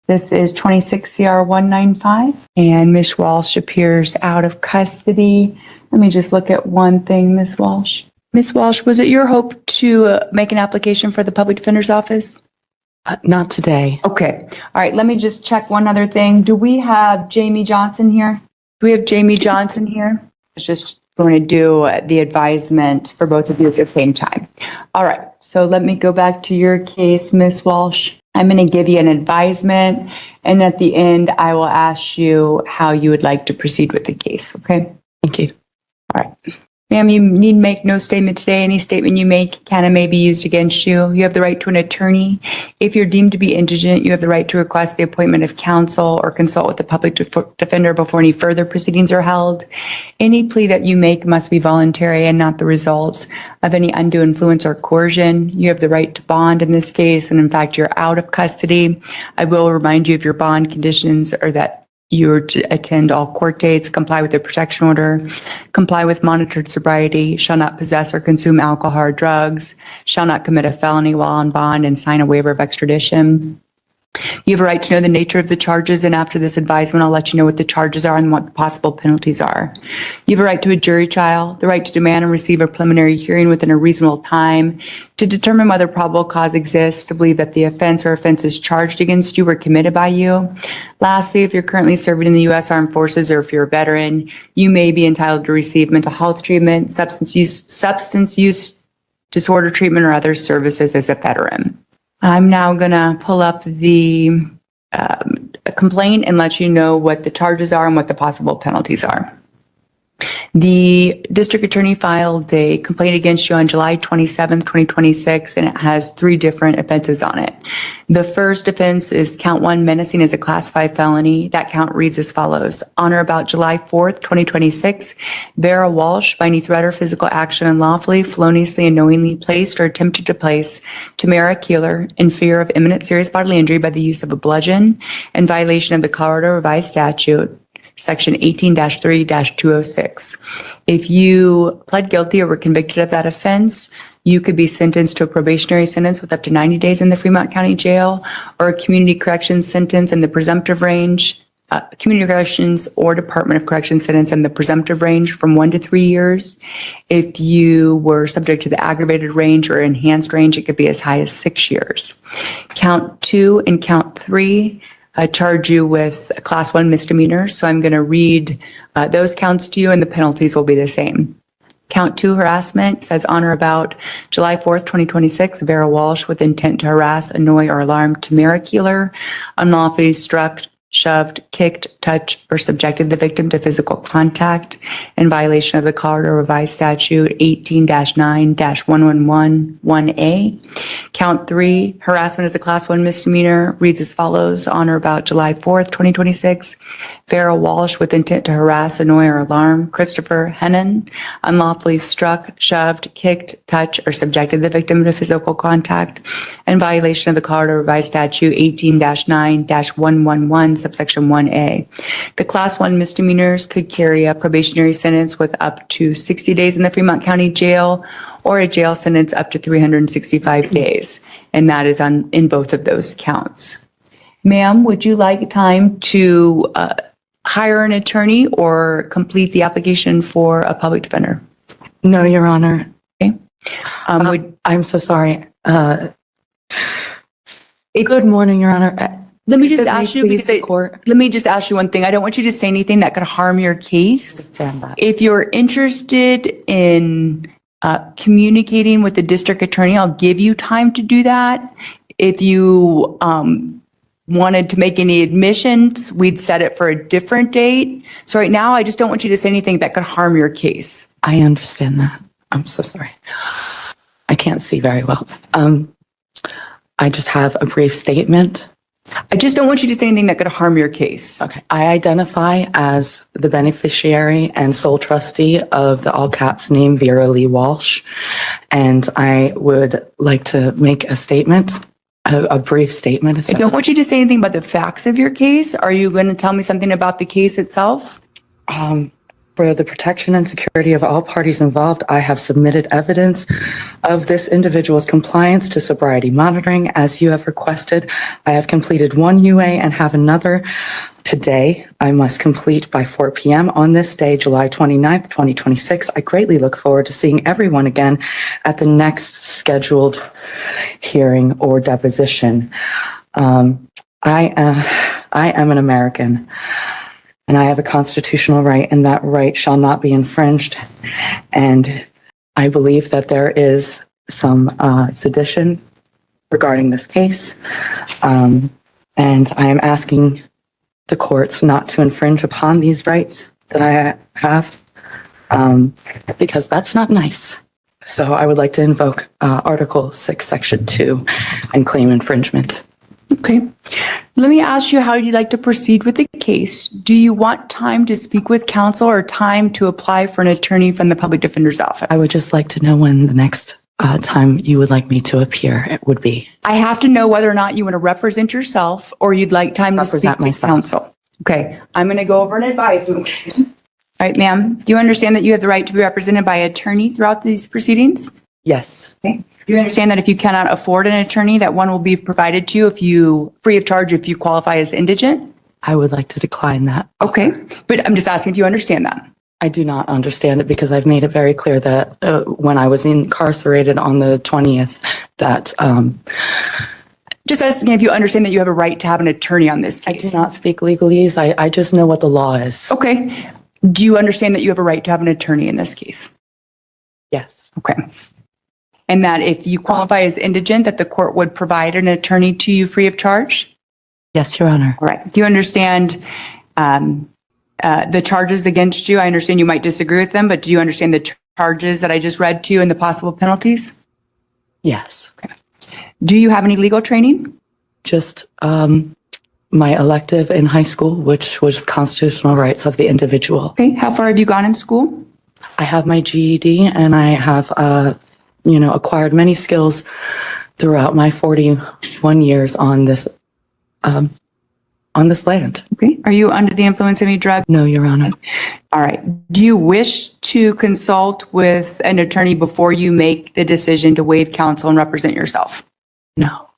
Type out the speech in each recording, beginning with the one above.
This is 26 CR 195, and Ms. Walsh appears out of custody. Let me just look at one thing, Ms. Walsh. Ms. Walsh, was it your hope to make an application for the Public Defender's Office? Not today. Okay. All right. Let me just check one other thing. Do we have Jamie Johnson here? Do we have Jamie Johnson here? It's just going to do the advisement for both of you at the same time. All right. So let me go back to your case, Ms. Walsh. I'm going to give you an advisement, and at the end, I will ask you how you would like to proceed with the case. Okay? Thank you. All right. Ma'am, you need make no statement today. Any statement you make can and may be used against you. You have the right to an attorney. If you're deemed to be indigent, you have the right to request the appointment of counsel or consult with the public defender before any further proceedings are held. Any plea that you make must be voluntary and not the result of any undue influence or coercion. You have the right to bond in this case, and in fact, you're out of custody. I will remind you of your bond conditions are that you're to attend all court dates, comply with the protection order, comply with monitored sobriety, shall not possess or consume alcohol or drugs, shall not commit a felony while on bond, and sign a waiver of extradition. You have a right to know the nature of the charges, and after this advisement, I'll let you know what the charges are and what the possible penalties are. You have a right to a jury trial, the right to demand and receive a preliminary hearing within a reasonable time to determine whether probable cause exists to believe that the offense or offenses charged against you were committed by you. Lastly, if you're currently serving in the U.S. Armed Forces or if you're a veteran, you may be entitled to receive mental health treatment, substance use disorder treatment, or other services as a veteran. I'm now going to pull up the complaint and let you know what the charges are and what the possible penalties are. The district attorney filed a complaint against you on July 27th, 2026, and it has 3 different offenses on it. The first offense is count 1, menacing as a class 5 felony. That count reads as follows. On or about July 4th, 2026, Vera Walsh, by any threat or physical action unlawfully, feloniously, and knowingly placed or attempted to place Tamara Keeler in fear of imminent serious bodily injury by the use of a bludgeon in violation of the Colorado Revised Statute, Section 18-3-206. If you pled guilty or were convicted of that offense, you could be sentenced to a probationary sentence with up to 90 days in the Fremont County Jail, or a community corrections sentence in the presumptive range, community corrections or Department of Corrections sentence in the presumptive range from 1 to 3 years. If you were subject to the aggravated range or enhanced range, it could be as high as 6 years. Count 2 and count 3 charge you with a class 1 misdemeanor. So I'm going to read those counts to you, and the penalties will be the same. Count 2, harassment, says on or about July 4th, 2026, Vera Walsh, with intent to harass, annoy, or alarm Tamara Keeler, unlawfully struck, shoved, kicked, touched, or subjected the victim to physical contact in violation of the Colorado Revised Statute 18-9-1111A. Count 3, harassment is a class 1 misdemeanor, reads as follows. On or about July 4th, 2026, Vera Walsh, with intent to harass, annoy, or alarm Christopher Hennon, unlawfully struck, shoved, kicked, touched, or subjected the victim to physical contact in violation of the Colorado Revised Statute 18-9-111, subsection 1A. The class 1 misdemeanors could carry a probationary sentence with up to 60 days in the Fremont County Jail, or a jail sentence up to 365 days. And that is in both of those counts. Ma'am, would you like time to hire an attorney or complete the application for a public defender? No, Your Honor. Okay. I'm so sorry. Good morning, Your Honor. Let me just ask you, because court. let me just ask you one thing. I don't want you to say anything that could harm your case. If you're interested in communicating with the district attorney, I'll give you time to do that. If you wanted to make any admissions, we'd set it for a different date. So right now, I just don't want you to say anything that could harm your case. I understand that. I'm so sorry. I can't see very well. I just have a brief statement. I just don't want you to say anything that could harm your case. Okay. I identify as the beneficiary and sole trustee of the all caps name Vera Lee Walsh, and I would like to make a statement, a brief statement. I don't want you to say anything about the facts of your case. Are you going to tell me something about the case itself? For the protection and security of all parties involved, I have submitted evidence of this individual's compliance to sobriety monitoring as you have requested. I have completed one UA and have another today. I must complete by 4 p.m. on this day, July 29th, 2026. I greatly look forward to seeing everyone again at the next scheduled hearing or deposition. I am an American. And I have a constitutional right, and that right shall not be infringed. And I believe that there is some sedition regarding this case. And I am asking the courts not to infringe upon these rights that I have, because that's not nice. So I would like to invoke Article 6, Section 2 and claim infringement. Okay. Let me ask you how you'd like to proceed with the case. Do you want time to speak with counsel or time to apply for an attorney from the public defender's office? I would just like to know when the next time you would like me to appear it would be. I have to know whether or not you want to represent yourself or you'd like time to speak Represent to myself. counsel. Okay. I'm going to go over an advisement. All right, ma'am. Do you understand that you have the right to be represented by an attorney throughout these proceedings? Yes. Okay. Do you understand that if you cannot afford an attorney, that one will be provided to you free of charge if you qualify as indigent? I would like to decline that. Okay. But I'm just asking if you understand that. I do not understand it because I've made it very clear that when I was incarcerated on the 20th, that Just asking if you understand that you have a right to have an attorney on this I do case. not speak legalese. I just know what the law is. Okay. Do you understand that you have a right to have an attorney in this case? Yes. Okay. And that if you qualify as indigent, that the court would provide an attorney to you free of charge? Yes, Your Honor. All right. Do you understand the charges against you? I understand you might disagree with them, but do you understand the charges that I just read to you and the possible penalties? Yes. Do you have any legal training? Just my elective in high school, which was constitutional rights of the individual. Okay. How far have you gone in school? I have my GED and I have, acquired many skills throughout my 41 years on this land. Okay. Are you under the influence of any drug? No, Your Honor. All right. Do you wish to consult with an attorney before you make the decision to waive counsel and represent yourself? No.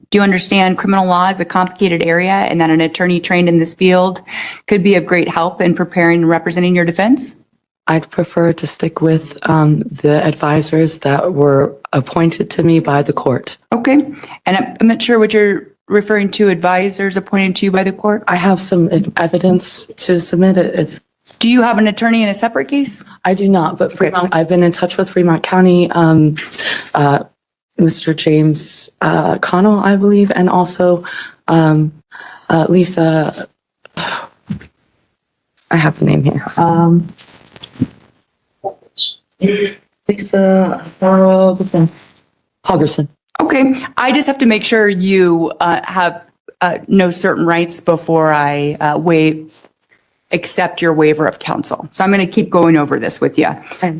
Do you understand criminal law is a complicated area and that an attorney trained in this field could be of great help in preparing and representing your defense? I'd prefer to stick with the advisors that were appointed to me by the court. Okay. And I'm not sure what you're referring to, advisors appointed to you by the court. I have some evidence to submit if Do you have an attorney in a separate case? I do not, but Fremont, I've been in touch with Fremont County, Mr. James Connell, I believe, and also Lisa, I have the name here. Lisa Hoggerson. Okay. I just have to make sure you have no certain rights before I accept your waiver of counsel. So I'm going to keep going over this with you.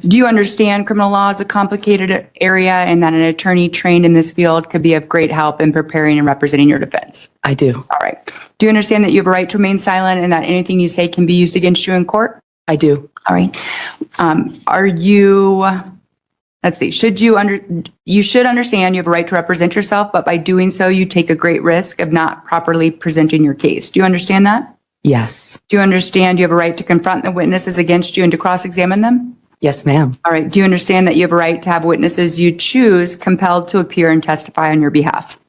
Do you understand criminal law is a complicated area and that an attorney trained in this field could be of great help in preparing and representing your defense? I do. All right. Do you understand that you have a right to remain silent and that anything you say can be used against you in court? I do. All right. Let's see, you should understand you have a right to represent yourself, but by doing so, you take a great risk of not properly presenting your case. Do you understand that? Yes. Do you understand you have a right to confront the witnesses against you and to cross-examine them? Yes, ma'am. All right. Do you understand that you have a right to have witnesses you choose compelled to appear and testify on your behalf?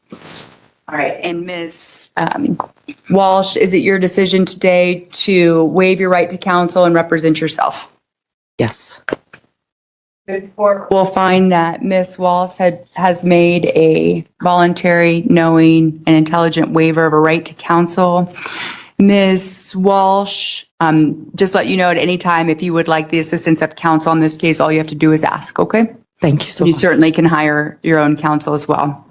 All right. And Ms. Walsh, is it your decision today to waive your right to counsel and represent yourself? Yes. The court will find that Ms. Walsh has made a voluntary, knowing, and intelligent waiver of a right to counsel. Ms. Walsh, just let you know at any time if you would like the assistance of counsel on this case, all you have to do is ask, okay? Thank you so You much. certainly can hire your own counsel as well.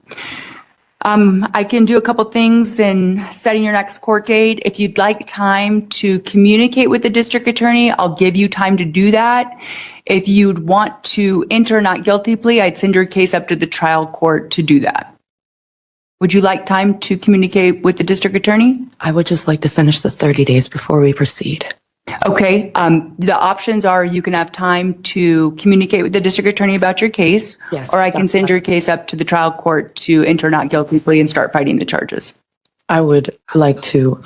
I can do a couple things in setting your next court date. If you'd like time to communicate with the district attorney, I'll give you time to do that. If you'd want to enter a not guilty plea, I'd send your case up to the trial court to do that. Would you like time to communicate with the district attorney? I would just like to finish the 30 days before we proceed. Okay, the options are you can have time to communicate with the district attorney about your case. Yes, Or I can that's send fine. your case up to the trial court to enter not guilty plea and start fighting the charges. I would like to,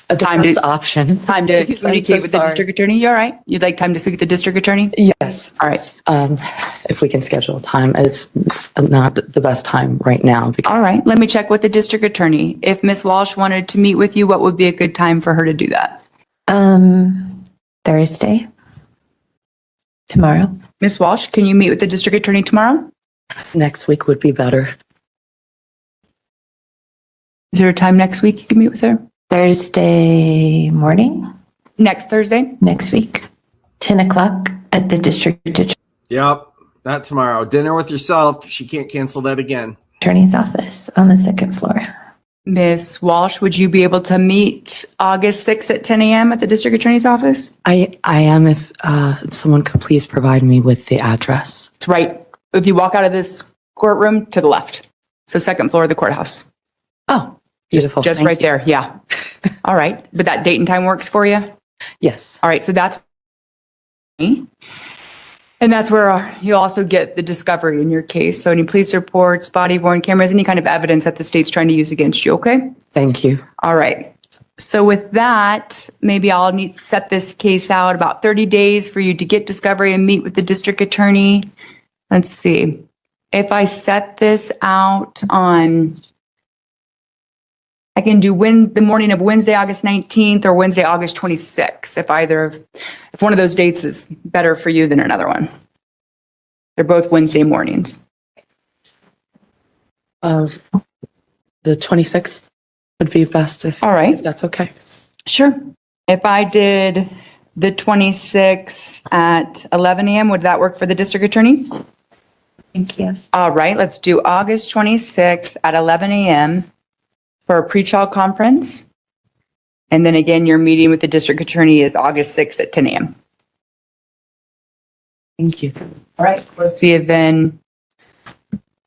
the Time to- first option. Time to Please, I'm communicate so with the sorry. district attorney, you all right? You'd like time to speak with the district attorney? Yes. All right. If we can schedule time, it's not the best time right now because All right, let me check with the district attorney. If Ms. Walsh wanted to meet with you, what would be a good time for her to do that? Thursday. Tomorrow. Ms. Walsh, can you meet with the district attorney tomorrow? next week would be better. Is there a time next week you can meet with her? Thursday morning, Next Thursday? next week, 10 o'clock at the district Yep, not tomorrow. Dinner with yourself. She can't cancel that again. attorney's office on the second floor. Ms. Walsh, would you be able to meet August 6th at 10 a.m. at the district attorney's office? I am if someone could please provide me with the address. It's right, if you walk out of this courtroom to the left. So second floor of the courthouse. Oh, beautiful. Just Thank right you. there, yeah. All right, but that date and time works for you? Yes. All right, so that's, and that's where you also get the discovery in your case. So any police reports, body worn cameras, any kind of evidence that the state's trying to use against you, okay? Thank you. All right. So with that, maybe I'll need to set this case out about 30 days for you to get discovery and meet with the district attorney. Let's see. If I set this out on, I can do the morning of Wednesday, August 19th or Wednesday, August 26th, if one of those dates is better for you than another one. They're both Wednesday mornings. The 26th would be best if All right. that's okay. Sure. If I did the 26th at 11 a.m., would that work for the district attorney? Thank you. All right, let's do August 26th at 11 a.m. for a pre-trial conference. And then again, your meeting with the district attorney is August 6th at 10 a.m. Thank you. All right, we'll see you then,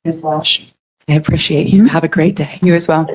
Ms. Walsh. I appreciate you. Have a great day. You as well.